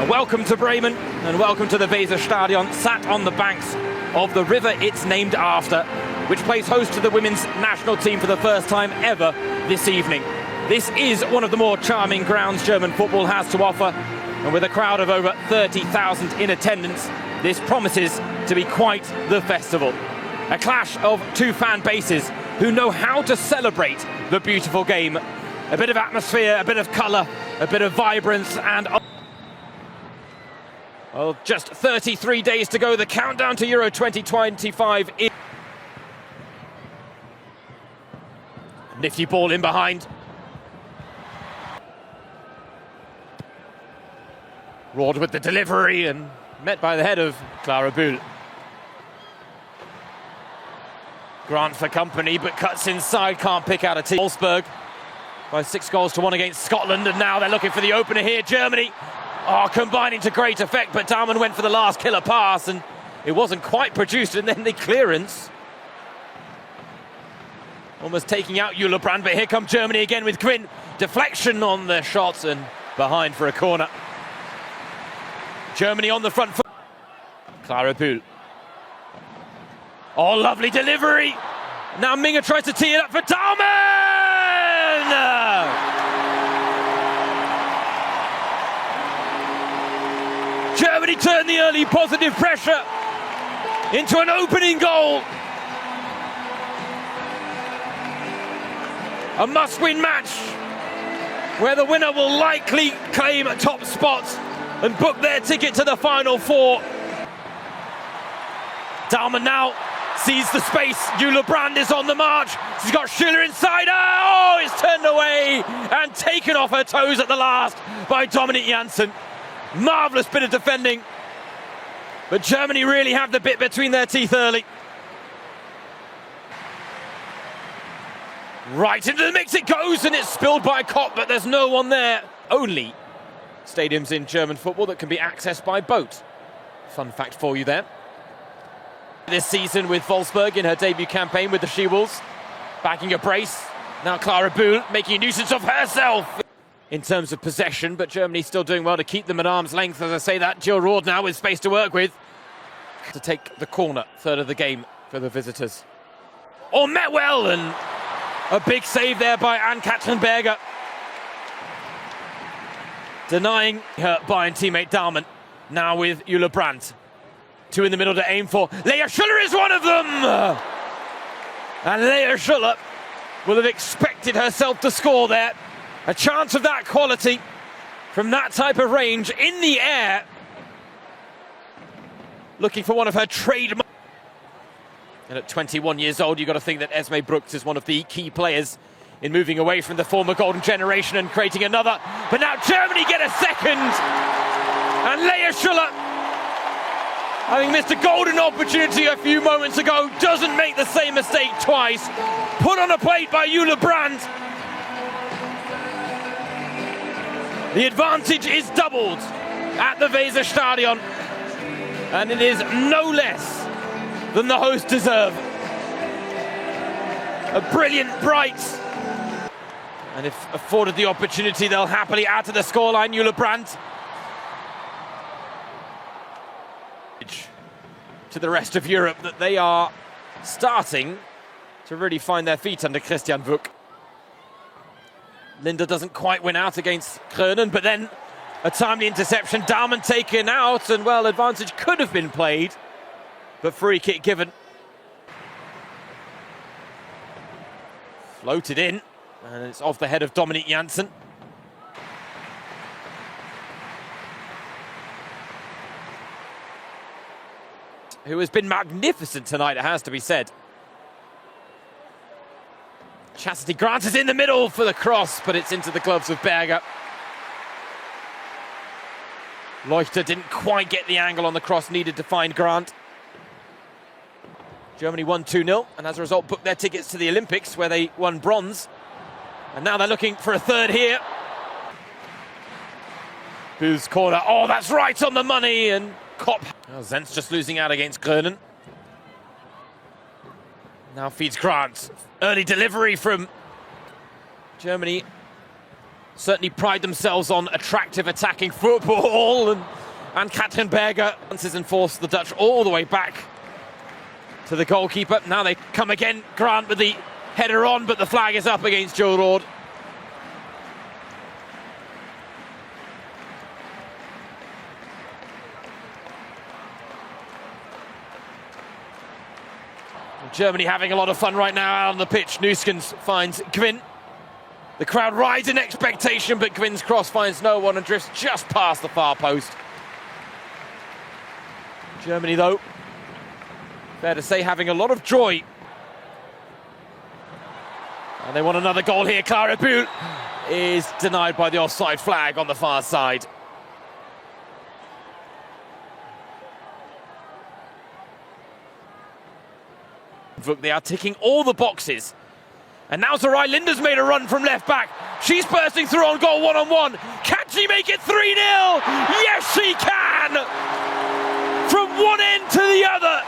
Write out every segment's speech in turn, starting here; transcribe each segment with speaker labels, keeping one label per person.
Speaker 1: Welcome to Bremen and welcome to the Weserstadion, sat on the banks of the river it's named after, which plays host to the women's national team for the first time ever this evening. This is one of the more charming grounds German football has to offer, and with a crowd of over 30,000 in attendance, this promises to be quite the festival. A clash of two fan bases who know how to celebrate the beautiful game. A bit of atmosphere, a bit of colour, a bit of vibrance, and well, just 33 days to go. The countdown to Euro 2025 is... Nifty ball in behind. Roared with the delivery and met by the head of Clara Bühl. Grant for company, but cuts inside, can't pick out a team. Wolfsburg by 6-1 against Scotland, and now they're looking for the opener here. Germany, combining to great effect, but Dallmann went for the last killer pass, and it wasn't quite produced, and then the clearance. Almost taking out Julebrand, but here come Germany again with Quinn. Deflection on the shots, and behind for a corner. Germany on the front foot. Clara Bühl. Oh, lovely delivery. Now Minga tries to tee it up for Dallmann! Germany turned the early positive pressure into an opening goal. A must-win match where the winner will likely claim a top spot and book their ticket to the Final Four. Dallmann now sees the space. Julebrand is on the march. She's got Schüller inside her. Oh, it's turned away and taken off her toes at the last by Dominic Janssen. Marvellous bit of defending. But Germany really have the bit between their teeth early. Right into the mix it goes, and it's spilled by Kopp, but there's no one there. Only stadiums in German football that can be accessed by boat. Fun fact for you there. This season with Wolfsburg in her debut campaign with the She-Wolves. Backing a brace. Now Clara Bühl making a nuisance of herself in terms of possession, but Germany still doing well to keep them at arm's length. As I say that, Jill Roord now with space to work with. To take the corner, third of the game for the visitors. Oh, met well, and a big save there by Ann-Katrin Berger. Denying her Bayern teammate Dallmann. Now with Julebrand. Two in the middle to aim for. Lea Schüller is one of them! And Lea Schüller will have expected herself to score there. A chance of that quality from that type of range in the air. Looking for one of her trademark. And at 21 years old, you've got to think that Esme Brooks is one of the key players in moving away from the former golden generation and creating another. But now Germany get a second. And Lea Schüller, having missed a golden opportunity a few moments ago, doesn't make the same mistake twice. Put on a plate by Julebrand. The advantage is doubled at the Weserstadion, and it is no less than the hosts deserve. A brilliant, bright, and if afforded the opportunity, they'll happily add to the scoreline. Julebrand. To the rest of Europe that they are starting to really find their feet under Christian Wück. Linder doesn't quite win out against Krönen, but then a timely interception. Dallmann taken out, and well, advantage could have been played, but free kick given. Floated in, and it's off the head of Dominic Janssen. Who has been magnificent tonight, it has to be said. Chastity Grant is in the middle for the cross, but it's into the gloves of Berger. Leuchter didn't quite get the angle on the cross needed to find Grant. Germany won 2-0, and as a result booked their tickets to the Olympics, where they won bronze. And now they're looking for a third here. Bühl's corner, oh, that's right on the money, and Kopp. Oh, Zenz just losing out against Krönen. Now feeds Grant. Early delivery from Germany. certainly pride themselves on attractive attacking football, and Kattenberger is enforced the Dutch all the way back to the goalkeeper. Now they come again, Grant with the header on, but the flag is up against Joe Roord. Germany having a lot of fun right now out on the pitch. Nuskens finds Gwyn. The crowd rides in expectation, but Gwyn's cross finds no one and drifts just past the far post. Germany, though, fair to say, having a lot of joy. And they want another goal here. Clara Bühl is denied by the offside flag on the far side. They are ticking all the boxes. And now Sarai Linder's made a run from left back. She's bursting through on goal one-on-one. Can she make it 3-0? Yes, she can! From one end to the other.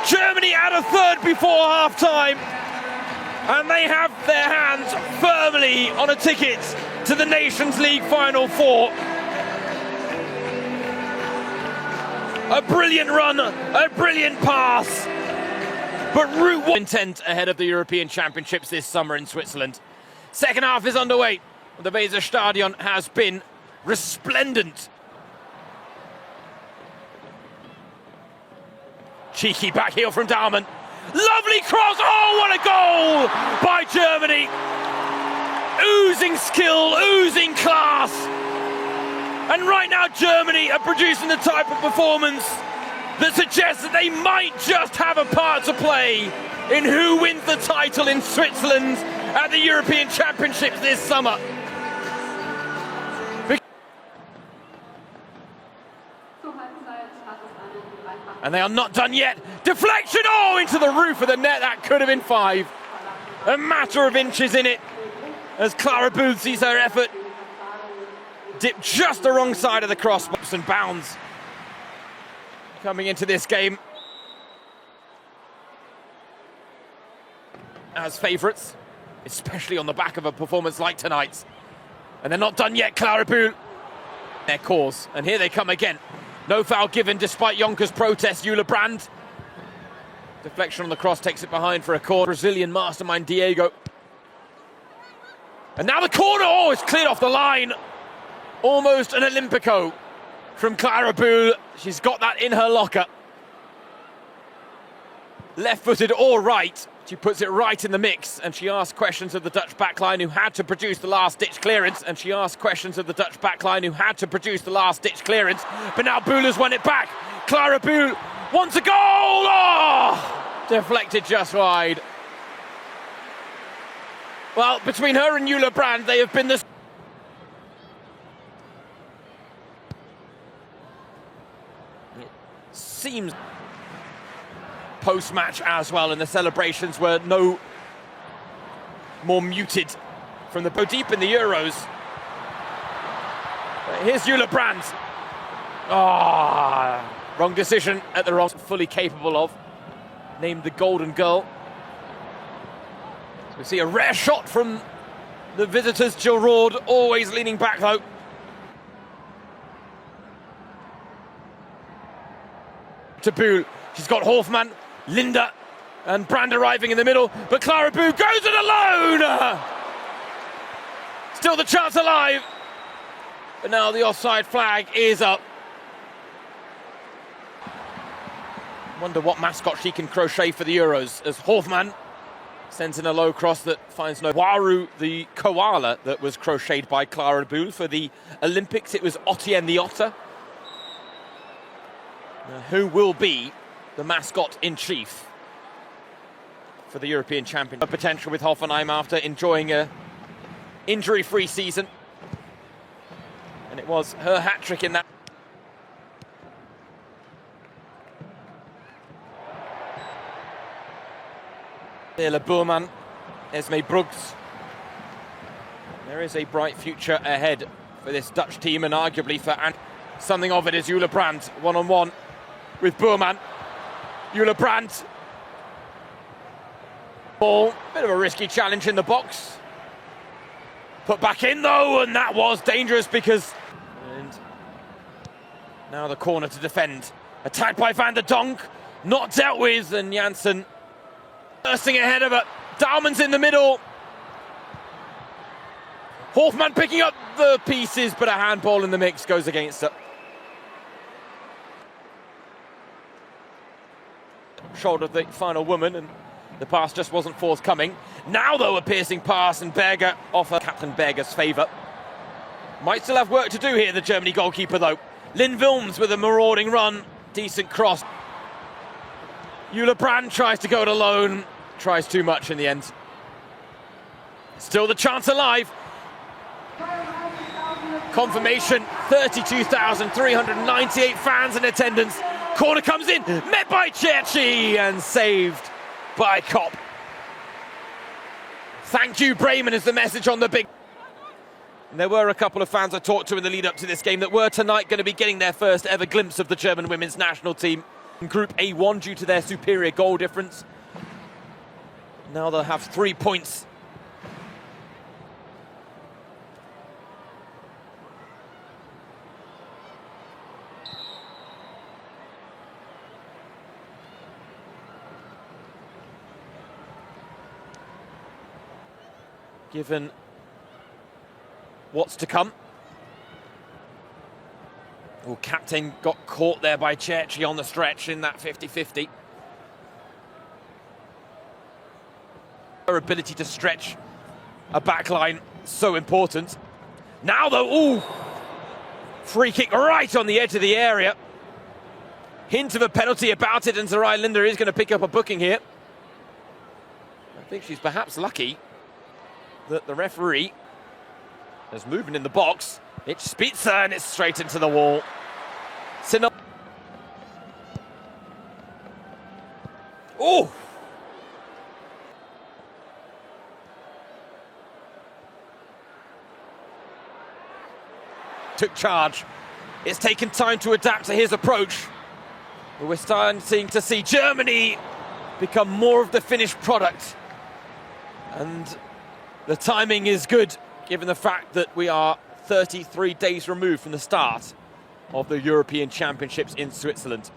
Speaker 1: Germany had a third before half-time. And they have their hands firmly on a ticket to the Nations League Final Four. A brilliant run, a brilliant pass. But Route 1 intent ahead of the European Championships this summer in Switzerland. Second half is underway. The Weserstadion has been resplendent. Cheeky back heel from Dallmann. Lovely cross. Oh, what a goal by Germany. Oozing skill, oozing class. And right now Germany are producing the type of performance that suggests that they might just have a part to play in who wins the title in Switzerland at the European Championships this summer. And they are not done yet. Deflection, oh, into the roof of the net. That could have been 5. A matter of inches in it as Clara Bühl sees her effort dip just the wrong side of the crossbox and bounds. Coming into this game as favourites, especially on the back of a performance like tonight's. And they're not done yet, Clara Bühl. Their cause, and here they come again. No foul given despite Jonker's protest. Jule Brand. Deflection on the cross, takes it behind for a corner. Brazilian mastermind Diego. And now the corner, oh, it's cleared off the line. Almost an Olympico from Clara Bühl. She's got that in her locker. Left-footed or right, she puts it right in the mix, and she asks questions of the Dutch backline who had to produce the last-ditch clearance. But now Bühl has won it back. Clara Bühl wants a goal! Oh! Deflected just wide. Well, between her and Jule Brand, they have been the... Seems post-match as well, and the celebrations were no more muted from the deep in the Euros. Here's Jule Brand. Wrong decision at the wrong, fully capable of. Named the Golden Girl. So we see a rare shot from the visitors. Joe Roord always leaning back though. To Bühl. She's got Hofmann, Linder, and Brand arriving in the middle, but Clara Bühl goes it alone! Still the chance alive, but now the offside flag is up. Wonder what mascot she can crochet for the Euros, as Hofmann sends in a low cross that finds no... Waru, the koala that was crocheted by Clara Bühl for the Olympics. It was Ottien the otter. Who will be the mascot-in-chief for the European Championship? Potential with Hoffenheim after enjoying a injury-free season. And it was her hat-trick in that. Ela Boerman, Esme Bruggs. There is a bright future ahead for this Dutch team, and arguably for something of it is Jule Brand, one-on-one with Boerman. Jule Brand. Ball, bit of a risky challenge in the box. Put back in though, and that was dangerous because... And now the corner to defend. Attacked by Van der Donk, not dealt with, and Janssen bursting ahead of it. Dallmann's in the middle. Hoffman picking up the pieces, but a handball in the mix goes against it. Shouldered the final woman, and the pass just wasn't forthcoming. Now, though, a piercing pass, and Berger offer Captain Berger's favour. Might still have work to do here, the Germany goalkeeper, though. Lynn Wilms with a marauding run. Decent cross. Euler Brand tries to go it alone. Tries too much in the end. Still the chance alive. Confirmation, 32,398 fans in attendance. Corner comes in, met by Cerci and saved by Kopp. Thank you, Bremen, is the message on the big... And there were a couple of fans I talked to in the lead up to this game that were tonight going to be getting their first ever glimpse of the German women's national team in Group A1 due to their superior goal difference. Now they'll have 3 points. Given what's to come. Oh, captain got caught there by Cerci on the stretch in that 50-50. Her ability to stretch a backline, so important. Now though, ooh! Free kick right on the edge of the area. Hint of a penalty about it, and Sarai Linder is going to pick up a booking here. I think she's perhaps lucky that the referee has movement in the box. It's Spitzer and it's straight into the wall. Oh! Took charge. It's taken time to adapt to his approach. But we're starting to see Germany become more of the finished product. And the timing is good, given the fact that we are 33 days removed from the start of the European Championships in Switzerland.